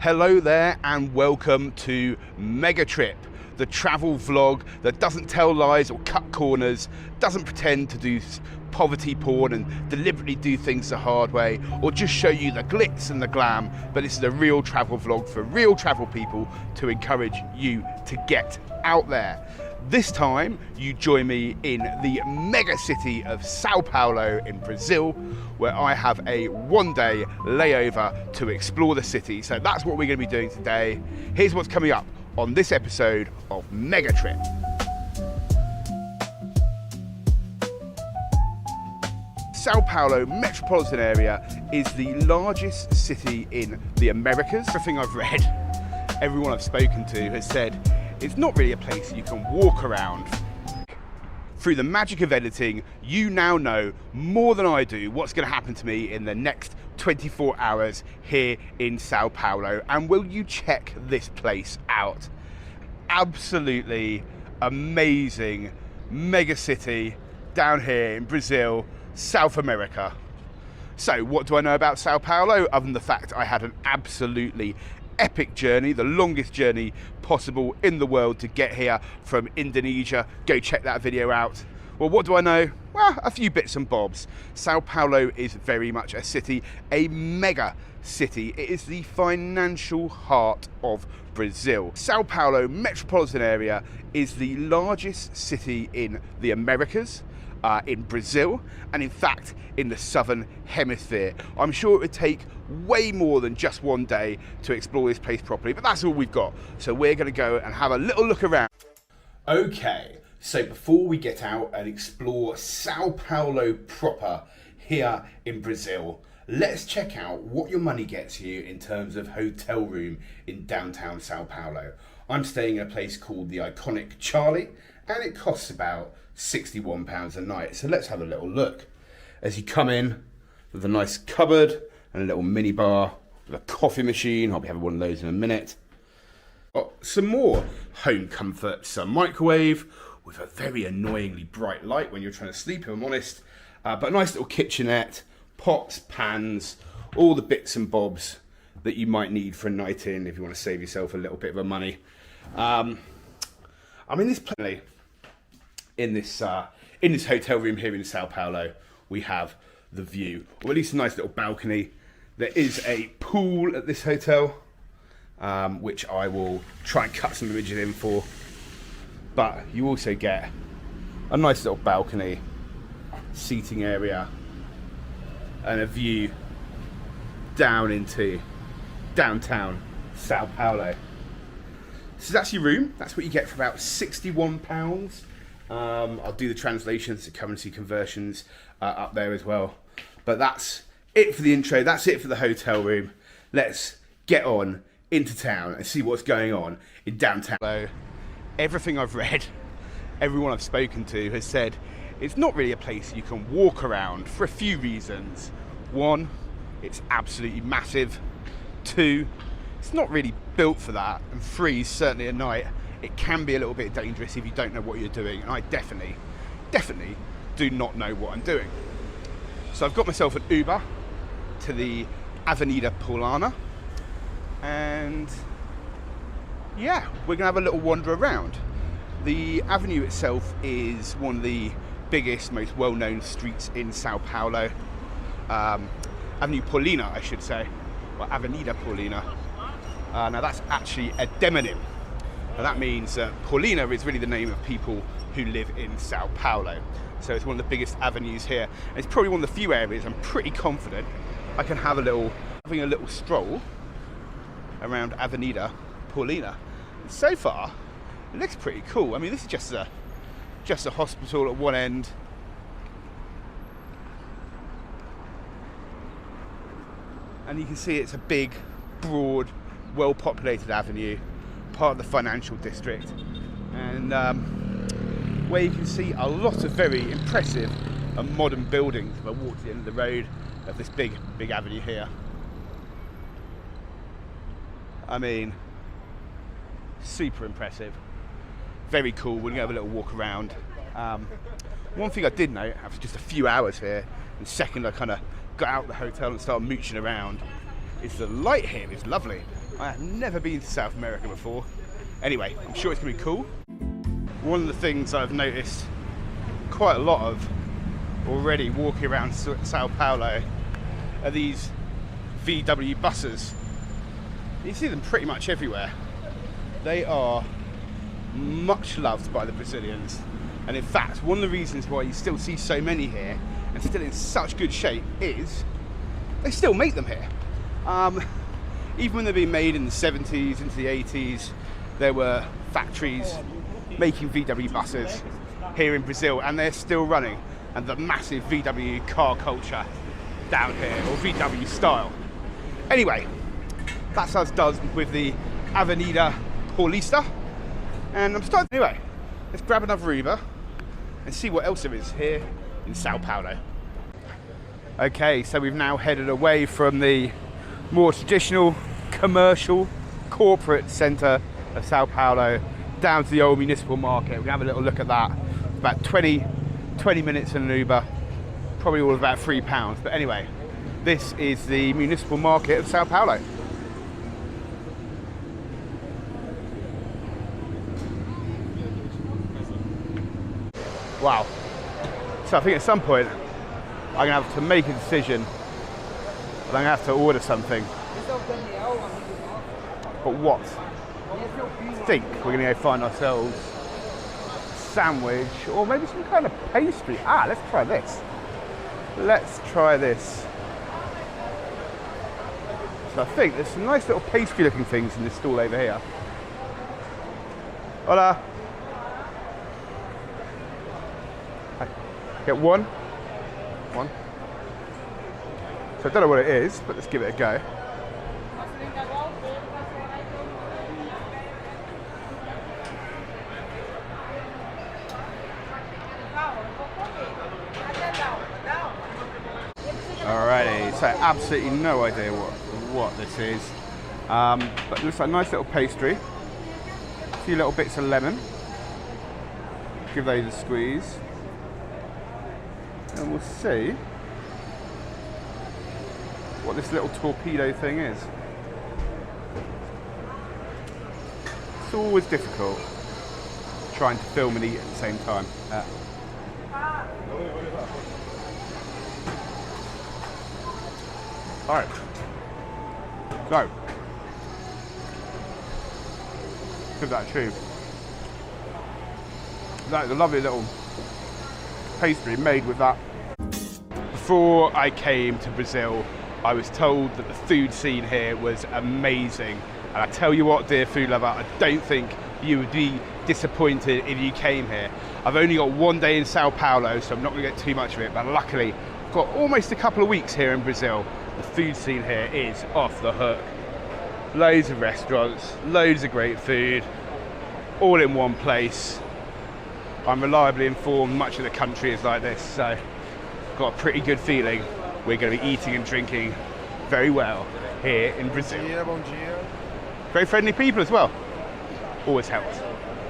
Hello there and welcome to MEGATRIP, the travel vlog that doesn't tell lies or cut corners, doesn't pretend to do poverty porn and deliberately do things the hard way or just show you the glitz and the glam, but this is a real travel vlog for real travel people to encourage you to get out there. This time you join me in the mega city of São Paulo in Brazil, where I have a one-day layover to explore the city. So that's what we're going to be doing today. Here's what's coming up on this episode of MEGATRIP. São Paulo metropolitan area is the largest city in the Americas. Everything I've read, everyone I've spoken to has said it's not really a place you can walk around. Through the magic of editing, you now know more than I do what's going to happen to me in the next 24 hours here in São Paulo. And will you check this place out? Absolutely amazing mega city down here in Brazil, South America. So what do I know about São Paulo other than the fact I had an absolutely epic journey, the longest journey possible in the world to get here from Indonesia? Go check that video out. Well, what do I know? Well, a few bits and bobs. São Paulo is very much a city, a mega city. It is the financial heart of Brazil. São Paulo metropolitan area is the largest city in the Americas, in Brazil, and in fact in the southern hemisphere. I'm sure it would take way more than just one day to explore this place properly, but that's all we've got. So we're going to go and have a little look around. Okay, so before we get out and explore São Paulo proper here in Brazil, let's check out what your money gets you in terms of hotel room in downtown São Paulo. I'm staying in a place called the iconic Charlie, and it costs about £61 a night. So let's have a little look. As you come in with a nice cupboard and a little mini bar with a coffee machine. I'll be having one of those in a minute. Got some more home comfort, some microwave with a very annoyingly bright light when you're trying to sleep, if I'm honest. But a nice little kitchenette, pots, pans, all the bits and bobs that you might need for a night in if you want to save yourself a little bit of money. I'm in this place. In this hotel room here in São Paulo, we have the view, or at least a nice little balcony. There is a pool at this hotel, which I will try and cut some images in for. But you also get a nice little balcony, seating area, and a view down into downtown São Paulo. So that's your room. That's what you get for about £61. I'll do the translations, the currency conversions up there as well. But that's it for the intro. That's it for the hotel room. Let's get on into town and see what's going on in downtown. So, everything I've read, everyone I've spoken to has said it's not really a place you can walk around for a few reasons. One, it's absolutely massive. Two, it's not really built for that. And three, certainly at night, it can be a little bit dangerous if you don't know what you're doing. And I definitely do not know what I'm doing. So I've got myself an Uber to the Avenida Paulista. And yeah, we're gonna have a little wander around. The avenue itself is one of the biggest, most well-known streets in São Paulo. Avenue Paulista, I should say, or Avenida Paulista. Now that's actually a demonym. And that means Paulista is really the name of people who live in São Paulo. So it's one of the biggest avenues here. And it's probably one of the few areas I'm pretty confident I can have having a little stroll around Avenida Paulista. And so far, it looks pretty cool. I mean, this is just a hospital at one end. And you can see it's a big, broad, well-populated avenue, part of the financial district, and where you can see a lot of very impressive and modern buildings. If I walk to the end of the road of this big avenue here, I mean, super impressive, very cool. We're gonna have a little walk around. One thing I did note after just a few hours here, and second I kind of got out of the hotel and started mooching around, is the light here is lovely. I have never been to South America before. Anyway, I'm sure it's going to be cool. One of the things I've noticed quite a lot of already walking around Sao Paulo are these VW buses. You see them pretty much everywhere. They are much loved by the Brazilians. And in fact, one of the reasons why you still see so many here and still in such good shape is they still make them here. Even when they've been made in the 70s, into the 80s, there were factories making VW buses here in Brazil, and they're still running. And the massive VW car culture down here, or VW style. Anyway, that's us done with the Avenida Paulista. And I'm starting, anyway, let's grab another Uber and see what else there is here in Sao Paulo. Okay, so we've now headed away from the more traditional commercial corporate centre of Sao Paulo down to the old municipal market. We're gonna have a little look at that. About 20 minutes in an Uber, probably all about £3. But anyway, this is the municipal market of Sao Paulo. Wow. So I think at some point I'm gonna have to make a decision. I'm gonna have to order something. But what? I think we're gonna go find ourselves a sandwich or maybe some kind of pastry. Let's try this. Let's try this. So I think there's some nice little pastry looking things in this stall over here. Hola. Get one. So I don't know what it is, but let's give it a go. Alrighty, so absolutely no idea what this is, but it looks like a nice little pastry. A few little bits of lemon. Give those a squeeze. And we'll see what this little torpedo thing is. It's always difficult trying to film and eat at the same time. Alright, so give that a chew. That is a lovely little pastry made with that. Before I came to Brazil, I was told that the food scene here was amazing. And I tell you what, dear food lover, I don't think you would be disappointed if you came here. I've only got one day in Sao Paulo, so I'm not going to get too much of it, but luckily I've got almost a couple of weeks here in Brazil. The food scene here is off the hook. Loads of restaurants, loads of great food, all in one place. I'm reliably informed much of the country is like this, so I've got a pretty good feeling we're going to be eating and drinking very well here in Brazil. Very friendly people as well. Always helps.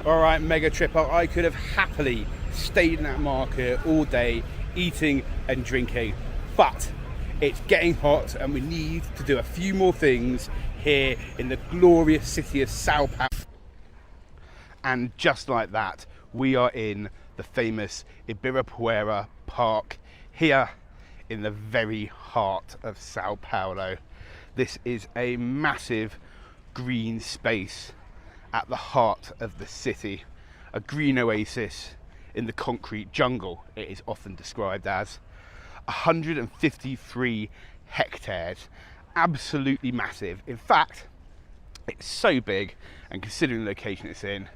All right, mega tripper, I could have happily stayed in that market all day eating and drinking, but it's getting hot and we need to do a few more things here in the glorious city of Sao Paulo. And just like that, we are in the famous Ibirapuera Park here in the very heart of Sao Paulo. This is a massive green space at the heart of the city, a green oasis in the concrete jungle, it is often described as. 153 hectares, absolutely massive. In fact, it's so big, and considering the location it's in,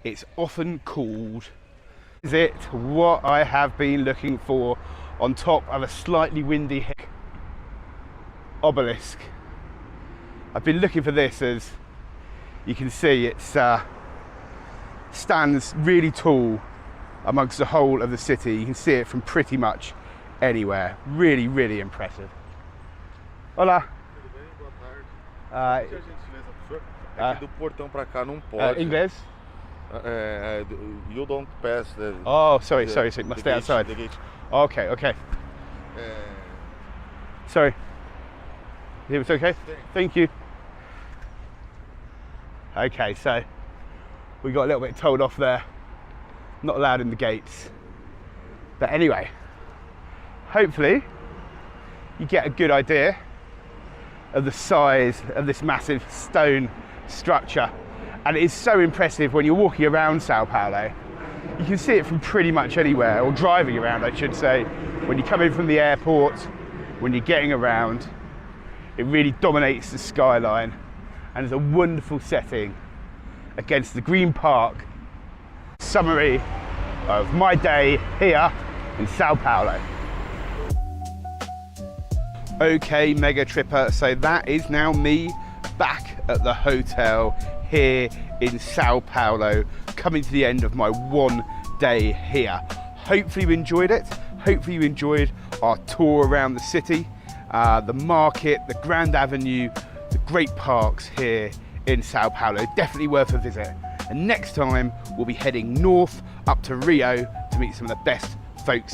it's often called, is it what I have been looking for on top of a slightly windy hill? Obelisk. I've been looking for this, as you can see it stands really tall amongst the whole of the city. You can see it from pretty much anywhere. Really, really impressive. Hola. Tudo bem? Boa tarde. Aqui do portão pra cá não pode. Inglês? You don't pass the... Oh, sorry, so you must stay outside. The gate. Okay. Sorry. It's okay? Thank you. Okay, so we got a little bit told off there. Not allowed in the gates. But anyway, hopefully you get a good idea of the size of this massive stone structure. And it is so impressive when you're walking around Sao Paulo. You can see it from pretty much anywhere, or driving around I should say. When you come in from the airport, when you're getting around, it really dominates the skyline and is a wonderful setting against the green park. Summary of my day here in Sao Paulo. Okay, Mega Tripper, so that is now me back at the hotel here in Sao Paulo, coming to the end of my 1 day here. Hopefully you enjoyed it. Hopefully you enjoyed our tour around the city, the market, the Grand Avenue, the great parks here in Sao Paulo. Definitely worth a visit. And next time we'll be heading north up to Rio to meet some of the best folks